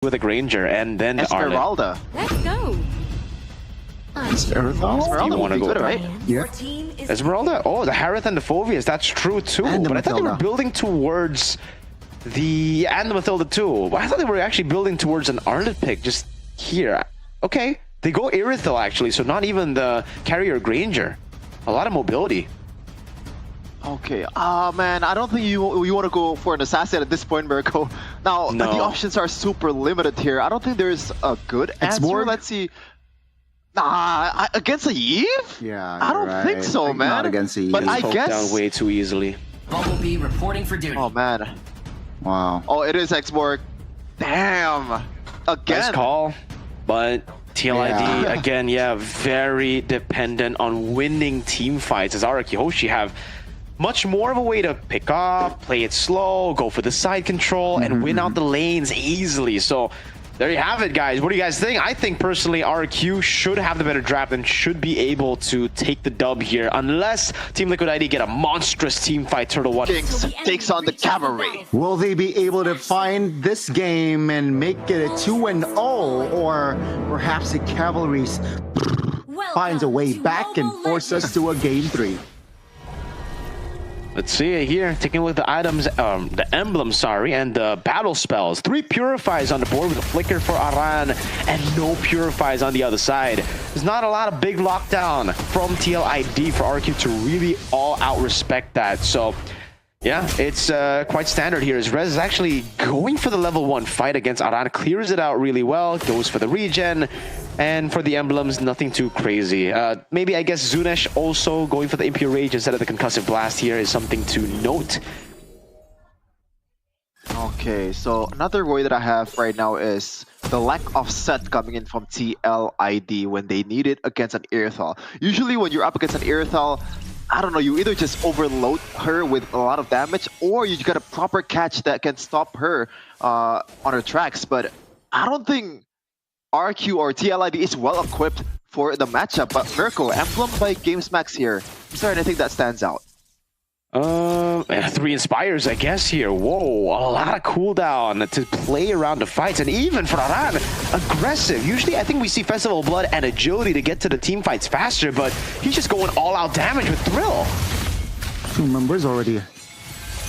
with a Granger and then the Arlet. Esmeralda. Let's go. Esmeralda You want to would be go good, right? Yeah. Esmeralda? Oh, the Harith and the Phobias. That's true too. And the But I thought they were Matilda. building towards the Matilda too. But I thought they were actually building towards an Arlet pick just here. Okay, they go Irithel actually, so not even the Carrier Granger. A lot of mobility. Okay. Man, I don't think you want to go for an assassin at this point, Mirko. Now, No. the options are super limited here. I don't think there's a good answer. more- Let's see. Nah, against a Eve? Yeah, I don't you're think right. so, man. Not against the But Eve. I Poked guess. down way too easily. Bumblebee reporting for duty. Oh man. Wow. Oh, it is Xborg. Damn. Again. Nice call, but TLID Yeah. again, yeah, very dependent on winning team fights. As Ara Kiyoshi have much more of a way to pick up, play it slow, go for the side control, and win out the lanes easily. So there you have it, guys. What do you guys think? I think personally RQ should have the better draft and should be able to take the dub here, unless Team Liquid ID get a monstrous team fight Turtle 1. Kings takes on the cavalry. Will they be able to find this game and make it a 2-0, or perhaps the Cavalry finds a way back and force us to a game 3? Let's see it here. Taking a look at the items, the emblems, sorry, and the battle spells. 3 purifies on the board with a flicker for Aran and no purifies on the other side. There's not a lot of big lockdown from TLID for RQ to really all out respect that. So yeah, it's quite standard here as Rez is actually going for the level 1 fight against Aran, clears it out really well, goes for the regen, and for the emblems, nothing too crazy. Maybe I guess Zunesh also going for the Impure Rage instead of the Concussive Blast here is something to note. Okay, so another worry that I have right now is the lack of set coming in from TLID when they need it against an Irithel. Usually when you're up against an Irithel, I don't know, you either just overload her with a lot of damage or you got a proper catch that can stop her on her tracks. But I don't think RQ or TLID is well equipped for the matchup. But Mirko, emblem by GamesMax here. Is there anything that stands out? 3 Inspires, I guess, here. Whoa, a lot of cooldown to play around the fights. And even for Aran, aggressive. Usually, I think we see Festival of Blood and Agility to get to the team fights faster, but he's just going all-out damage with Thrill. 2 members already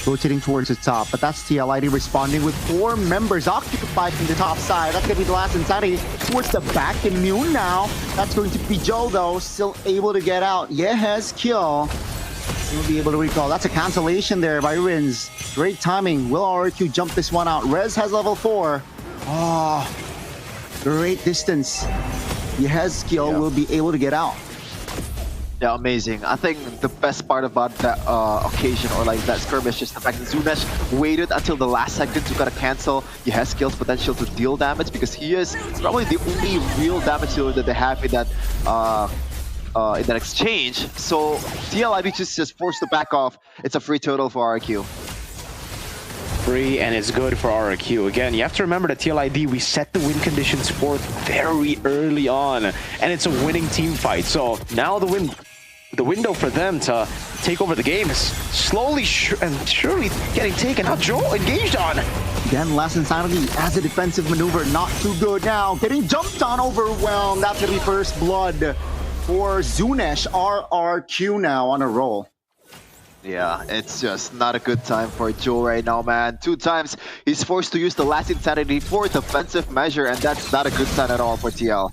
rotating towards the top, but that's TLID responding with 4 members occupied from the top side. That's going to be the last Insanity towards the back. Immune now. That's going to be Joe, though, still able to get out. Yes, kill. He'll be able to recall. That's a cancellation there by Rins. Great timing. Will RQ jump this one out? Rez has level 4. Oh, great distance. Yehezkiel will be able to get out. Yeah, amazing. I think the best part about that occasion or like that skirmish is the fact that Zunesh waited until the last second to kind of cancel Yehezkiel's potential to deal damage, because he is probably the only real damage dealer that they have in that exchange. So TLID just forced to back off. It's a free total for RQ. Free, and it's good for RQ. Again, you have to remember that TLID, we set the win conditions forth very early on, and it's a winning team fight. So now the window for them to take over the game is slowly and surely getting taken out. Joel engaged on. Again, last Insanity as a defensive maneuver. Not too good now. Getting jumped on, overwhelmed. That's going to be first blood for Zunesh. RRQ now on a roll. Yeah, it's just not a good time for Joe right now, man. 2 times he's forced to use the last Insanity for defensive measure, and that's not a good sign at all for TL.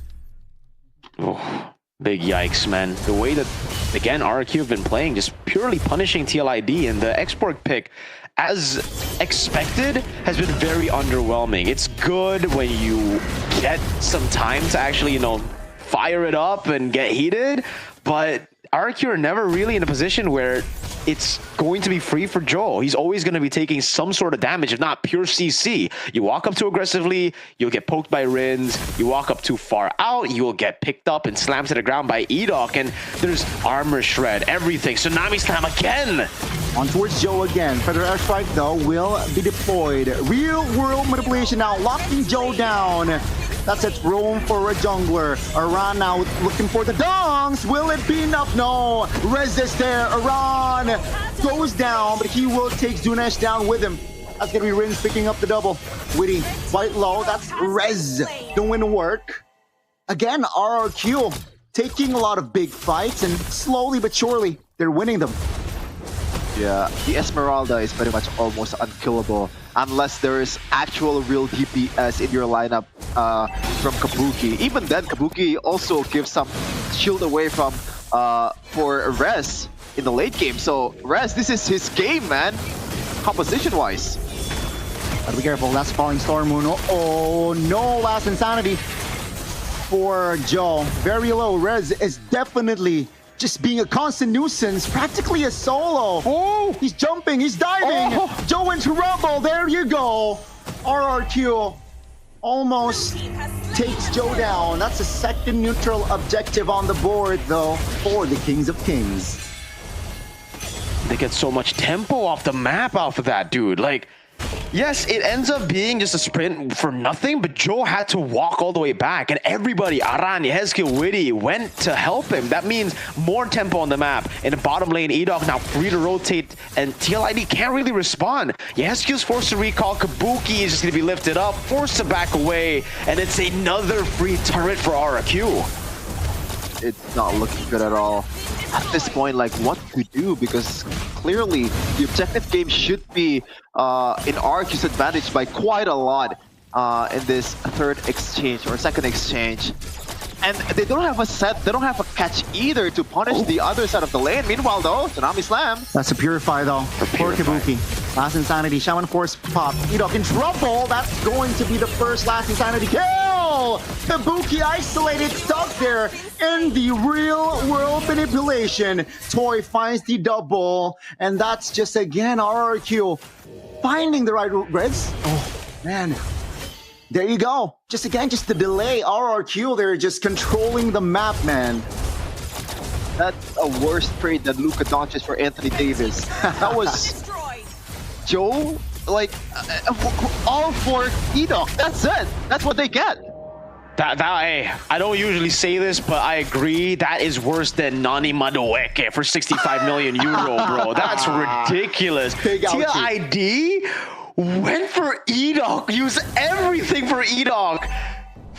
Oh, big yikes, man. The way that, again, RQ have been playing, just purely punishing TLID, and the export pick, as expected, has been very underwhelming. It's good when you get some time to actually, you know, fire it up and get heated, but RQ are never really in a position where it's going to be free for Joel. He's always going to be taking some sort of damage, if not pure CC. You walk up too aggressively, you'll get poked by Rins. You walk up too far out, you will get picked up and slammed to the ground by Edok. And there's armor shred, everything. Tsunami slam again. On towards Joe again. Feather Airstrike, though, will be deployed. Real world manipulation now, locking Joe down. That's it, room for a jungler. Aran now looking for the dongs. Will it be enough? No. Resist there. Aran goes down, but he will take Zunesh down with him. That's gonna be Rins picking up the double. Witty quite low. That's Rez doing work. Again, RRQ taking a lot of big fights, and slowly but surely they're winning them. Yeah, the Esmeralda is pretty much almost unkillable unless there is actual real DPS in your lineup from Kabuki. Even then, Kabuki also gives some shield away from for Rez in the late game. So Rez, this is his game, man, composition-wise. Gotta be careful. That's Falling Storm Uno. Oh no, last insanity for Joe. Very low. Rez is definitely just being a constant nuisance, practically a solo. Oh, he's jumping, he's diving. Oh. Joe into Rumble, there you go. RRQ almost takes Joe down. That's a second neutral objective on the board, though, for the Kings of Kings. They get so much tempo off the map off of that, dude. Like, yes, it ends up being just a sprint for nothing, but Joe had to walk all the way back, and everybody, Aran, Yehezkiel, Witty, went to help him. That means more tempo on the map. In the bottom lane, Edok now free to rotate, and TLID can't really respond. Yehezkiel's forced to recall, Kabuki is just going to be lifted up, forced to back away, and it's another free turret for RRQ. It's not looking good at all. At this point, like, what to do? Because clearly the objective game should be in RQ's advantage by quite a lot in this third exchange or second exchange. And they don't have a set, they don't have a catch either to punish the other side of the lane. Meanwhile though, Tsunami Slam. That's a Purify though, for Kabuki. Last Insanity, Shaman Force pop. Edok in trouble, that's going to be the first Last Insanity kill! Kabuki isolated, stuck there in the real world manipulation. Toy finds the double, and that's just again RRQ finding the right Reds. Oh man. There you go. Just again, just the delay. RRQ, they're just controlling the map, man. That's a worse trade than Luka Doncic for Anthony Davis. That was Joe, like, all for Edok. That's it. That's what they get. Hey, I don't usually say this, but I agree. That is worse than Nani Madueke for 65 million euro, bro. That's ridiculous. TID went for Edok, used everything for Edok.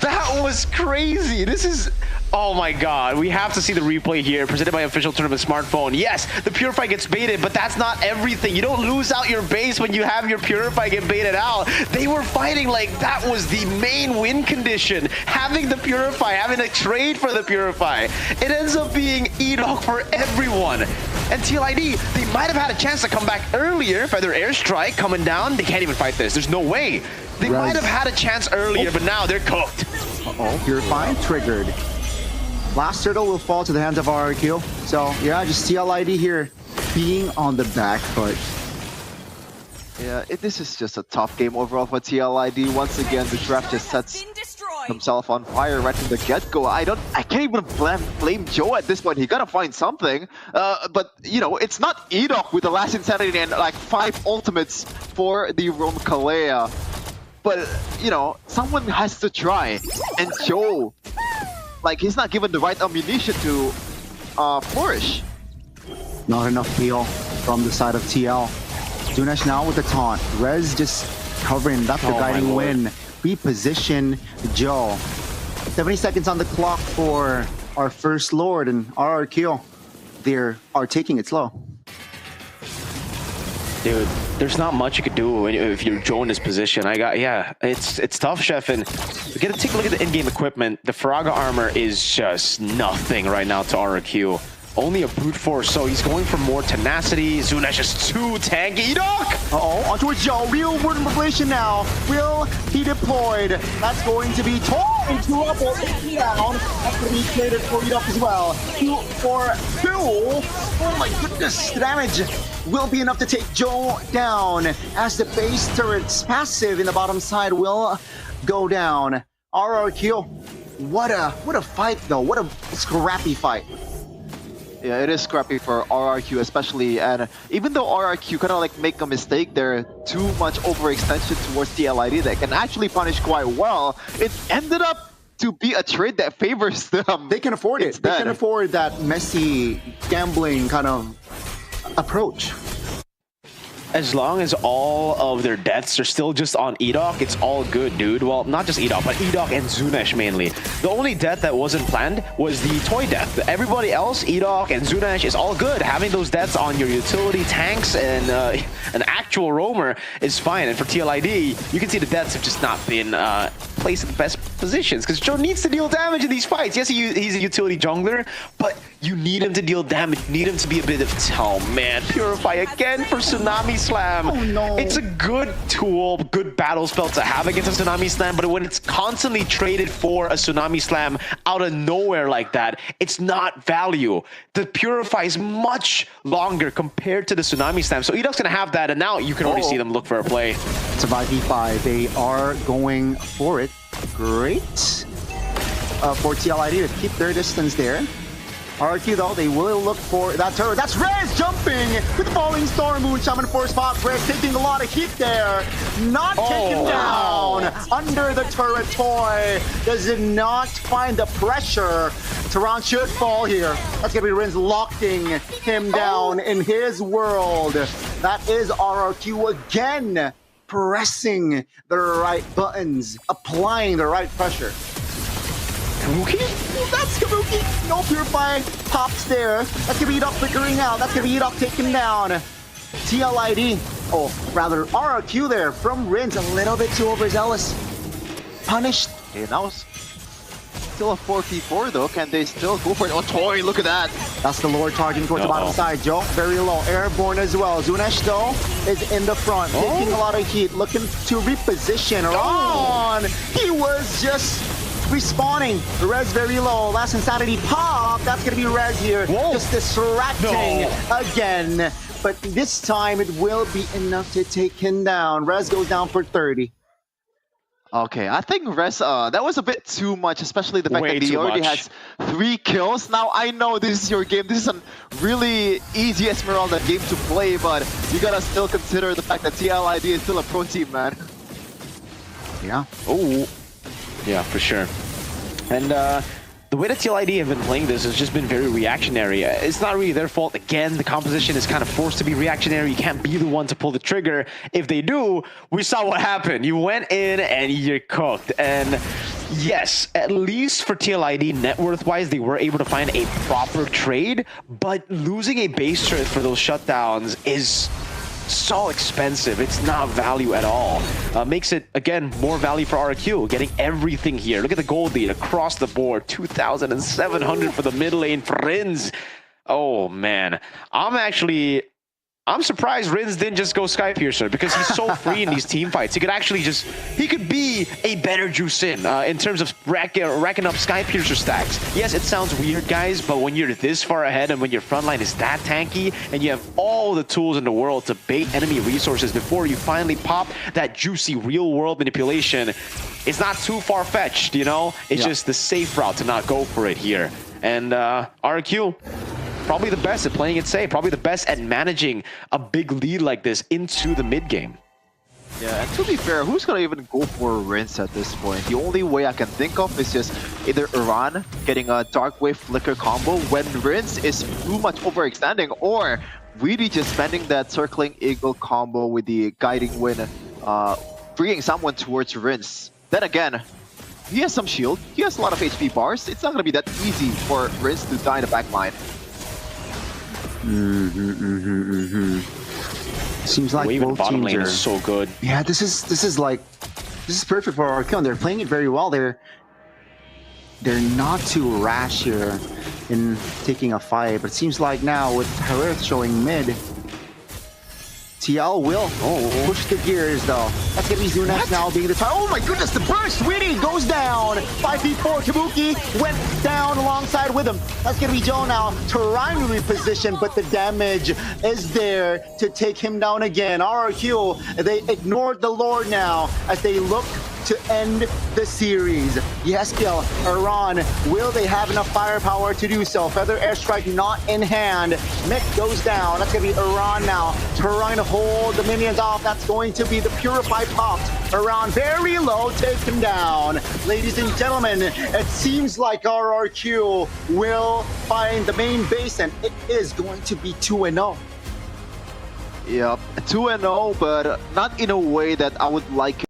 That was crazy. This is, oh my god. We have to see the replay here, presented by Official Tournament Smartphone. Yes, the Purify gets baited, but that's not everything. You don't lose out your base when you have your Purify get baited out. They were fighting like that was the main win condition. Having the Purify, having a trade for the Purify. It ends up being Edok for everyone. And TLID, they might have had a chance to come back earlier by their airstrike coming down. They can't even fight this. There's no way. They might have had a chance earlier, but now they're cooked. Uh-oh, Purify triggered. Last turtle will fall to the hands of RRQ. So, yeah, just TLID here being on the back foot. Yeah, this is just a tough game overall for TLID. Once again, the draft just sets himself on fire right from the get-go. I can't even blame Joe at this point. He gotta find something. But you know, it's not Edok with the Last Insanity and like 5 ultimates for the Rome Kalea. But you know, someone has to try. And Joe, like, he's not given the right ammunition to flourish. Not enough heal from the side of TL. Zunesh now with the taunt. Rez just covering. That's the guiding win. Reposition Joe. 70 seconds on the clock for our first Lord, and RRQ, they are taking it slow. Dude, there's not much you could do if you're Joe in this position. It's tough, Chef. And we gotta take a look at the in-game equipment. The Faraga armor is just nothing right now to RRQ. Only a brute force, so he's going for more tenacity. Zunesh is too tanky. Edok! Uh-oh, onto a Joe. Real world manipulation now. Will he deployed? That's going to be torn into a ball down. That's going to be traded for Edok as well. 2 for 2. Oh my goodness. The damage will be enough to take Joe down as the base turret's passive in the bottom side will go down. RRQ, what a fight though. What a scrappy fight. Yeah, it is scrappy for RRQ especially, and even though RRQ kind of like make a mistake there, too much overextension towards TLID that can actually punish quite well, it ended up to be a trade that favors them. They can afford it. They can afford that messy gambling kind of approach. as long as all of their deaths are still just on Edok, it's all good, dude. Well, not just Edok, but Edok and Zunesh mainly. The only death that wasn't planned was the toy death. Everybody else, Edok and Zunesh, is all good. Having those deaths on your utility tanks and an actual roamer is fine. And for TLID, you can see the deaths have just not been placed in the best positions because Joe needs to deal damage in these fights. Yes, he's a utility jungler, but you need him to deal damage. You need him to be a bit of... Oh, man. Purify again for Tsunami Slam. Oh, no. It's a good tool, good battle spell to have against a Tsunami Slam, but when it's constantly traded for a Tsunami Slam out of nowhere like that, it's not value. The Purify is much longer compared to the Tsunami Slam. So Edok's going to have that, and now you can already see them look for a play. It's a 5v5. They are going for it. Great. For TLID to keep their distance there. RQ though, they will look for that turret. That's Rez jumping with Falling Storm, Moon Shaman Force Pop. Rez taking a lot of heat there. Not taken down under the turret toy. Does it not find the pressure? Tehran should fall here. That's gonna be Rin's locking him down in his world. That is RRQ again, pressing the right buttons, applying the right pressure. Kabuki? Well, that's Kabuki. No Purify pops there. That's gonna be Edok flickering out. That's gonna be Edok taken down. TLID. Oh, rather RRQ there from Rins. A little bit too overzealous. Punished. Okay, now it's still a 4v4 though. Can they still go for it? Oh, Toy, look at that. That's the Lord targeting towards the bottom side, Joe. Very low. Airborne as well. Zunesh though is in the front, taking a lot of heat, looking to reposition. Ron! He was just respawning. Rez very low. Last Insanity pop. That's gonna be Rez here. Just distracting again. But this time it will be enough to take him down. Rez goes down for 30. Okay, I think Rez, that was a bit too much, especially the fact that he already has 3 kills. Now, I know this is your game. This is a really easy Esmeralda game to play, but you gotta still consider the fact that TLID is still a pro team, man. Yeah. Oh. Yeah, for sure. And the way that TLID have been playing this has just been very reactionary. It's not really their fault. Again, the composition is kind of forced to be reactionary. You can't be the one to pull the trigger. If they do, we saw what happened. You went in and you're cooked. And yes, at least for TLID, net worth-wise, they were able to find a proper trade. But losing a base turret for those shutdowns is so expensive. It's not value at all. Makes it, again, more value for RQ, getting everything here. Look at the gold lead across the board. 2,700 for the mid lane for Rins. Oh, man. I'm surprised Rins didn't just go Skypiercer because he's so free in these team fights. He could actually he could be a better Juicin in terms of racking up Skypiercer stacks. Yes, it sounds weird, guys, but when you're this far ahead and when your front line is that tanky and you have all the tools in the world to bait enemy resources before you finally pop that juicy real-world manipulation, it's not too far-fetched, you know? It's just the safe route to not go for it here. And RQ, probably the best at playing it safe, probably the best at managing a big lead like this into the mid game. Yeah, and to be fair, who's gonna even go for Rinse at this point? The only way I can think of is just either Iran getting a Dark Wave Flicker combo when Rinse is too much overextending, or really just spending that Circling Eagle combo with the Guiding Wind, bringing someone towards Rinse. Then again, he has some shield, he has a lot of HP bars. It's not gonna be that easy for Rinse to die in the backline. Seems like both bottom teams lane are is so good. Yeah, this is perfect for RQ. They're playing it very well. They're not too rash here in taking a fight, but it seems like now with Harith showing mid, TL will push the gears though. That's gonna be Zunesh now being the target. Oh my goodness, the burst! Winnie goes down! 5v4, Kabuki went down alongside with him. That's gonna be Joe now. Trying to reposition, but the damage is there to take him down again. RRQ, they ignored the Lord now as they look to end the series. Yes, Gil, Iran, will they have enough firepower to do so? Feather Airstrike not in hand. Mick goes down. That's gonna be Iran now, trying to hold the minions off. That's going to be the Purify popped. Iran very low, take him down. Ladies and gentlemen, it seems like RRQ will find the main base, and it is going to be 2-0. Yep, 2-0, but not in a way that I would like